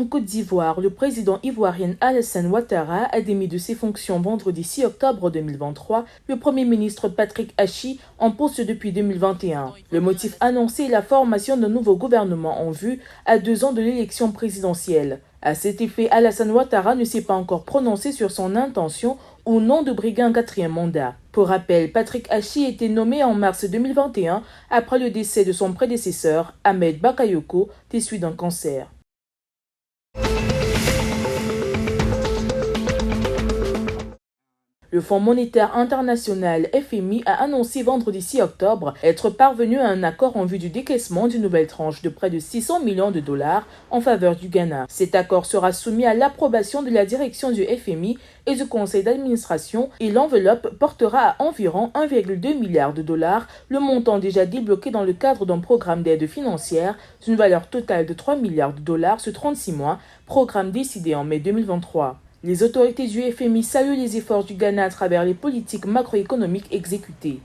Côte d'Ivoire, le président ivoirien Alassane Ouattara a démis de ses fonctions vendredi 6 octobre 2023 le Premier ministre Patrick Achi en poste depuis 2021. Le motif annoncé est la formation d'un nouveau gouvernement en vue à 2 ans de l'élection présidentielle. À cet effet, Alassane Ouattara ne s'est pas encore prononcé sur son intention ou non de briguer un 4e mandat. Pour rappel, Patrick Achi a été nommé en mars 2021 après le décès de son prédécesseur, Ahmed Bakayoko, décédé d'un cancer. Le Fonds monétaire international FMI a annoncé vendredi 6 octobre être parvenu à un accord en vue du décaissement d'une nouvelle tranche de près de 600 millions de dollars en faveur du Ghana. Cet accord sera soumis à l'approbation de la direction du FMI et du conseil d'administration et l'enveloppe portera à environ 1,2 milliard de dollars, le montant déjà débloqué dans le cadre d'un programme d'aide financière d'une valeur totale de 3 milliards de dollars sur 36 mois, programme décidé en mai 2023. Les autorités du FMI saluent les efforts du Ghana à travers les politiques macroéconomiques exécutées.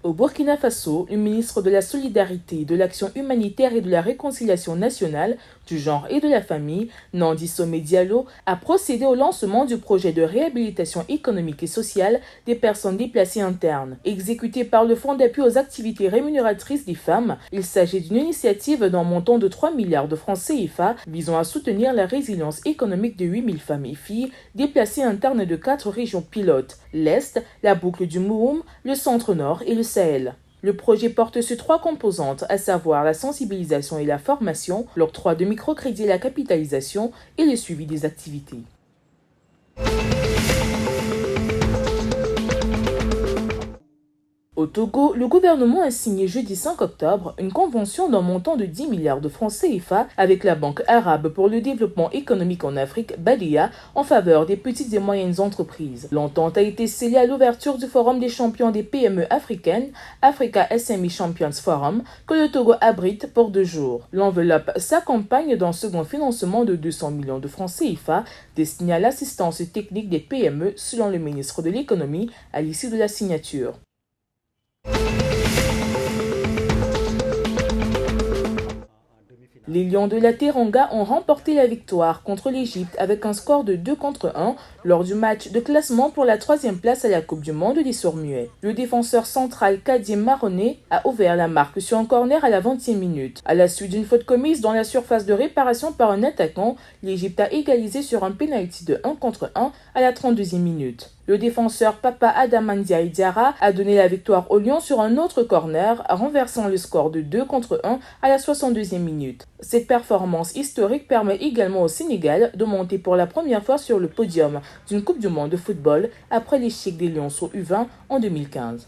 Au Burkina Faso, le ministre de la Solidarité, de l'Action humanitaire et de la Réconciliation nationale, du genre et de la famille, Nandi Somé Diallo, a procédé au lancement du projet de réhabilitation économique et sociale des personnes déplacées internes. Exécuté par le Fonds d'appui aux activités rémunératrices des femmes, il s'agit d'une initiative d'un montant de 3 milliards de francs CFA visant à soutenir la résilience économique de 8000 femmes et filles déplacées internes de 4 régions pilotes, l'Est, la boucle du Mouhoum, le Centre-Nord et le Sahel. Le projet porte sur 3 composantes, à savoir la sensibilisation et la formation, l'octroi de microcrédits et la capitalisation et le suivi des activités. Au Togo, le gouvernement a signé jeudi 5 octobre une convention d'un montant de 10 milliards de francs CFA avec la Banque arabe pour le développement économique en Afrique, BADEA, en faveur des petites et moyennes entreprises. L'entente a été scellée à l'ouverture du Forum des champions des PME africaines, Africa SME Champions Forum, que le Togo abrite pour 2 jours. L'enveloppe s'accompagne d'un second financement de 200 millions de francs CFA destiné à l'assistance technique des PME, selon le ministre de l'Économie, à l'issue de la signature. Les Lions de la Teranga ont remporté la victoire contre l'Égypte avec un score de 2-1 lors du match de classement pour la 3e place à la Coupe du Monde des sourds-muets. Le défenseur central Kadim Maroné a ouvert la marque sur un corner à la 20e minute. À la suite d'une faute commise dans la surface de réparation par un attaquant, l'Égypte a égalisé sur un pénalty de 1-1 à la 32e minute. Le défenseur Papa Adamandia Diarra a donné la victoire aux Lions sur un autre corner, renversant le score de 2-1 à la 62e minute. Cette performance historique permet également au Sénégal de monter pour la première fois sur le podium d'une Coupe du Monde de football après l'échec des Lions au U20 en 2015.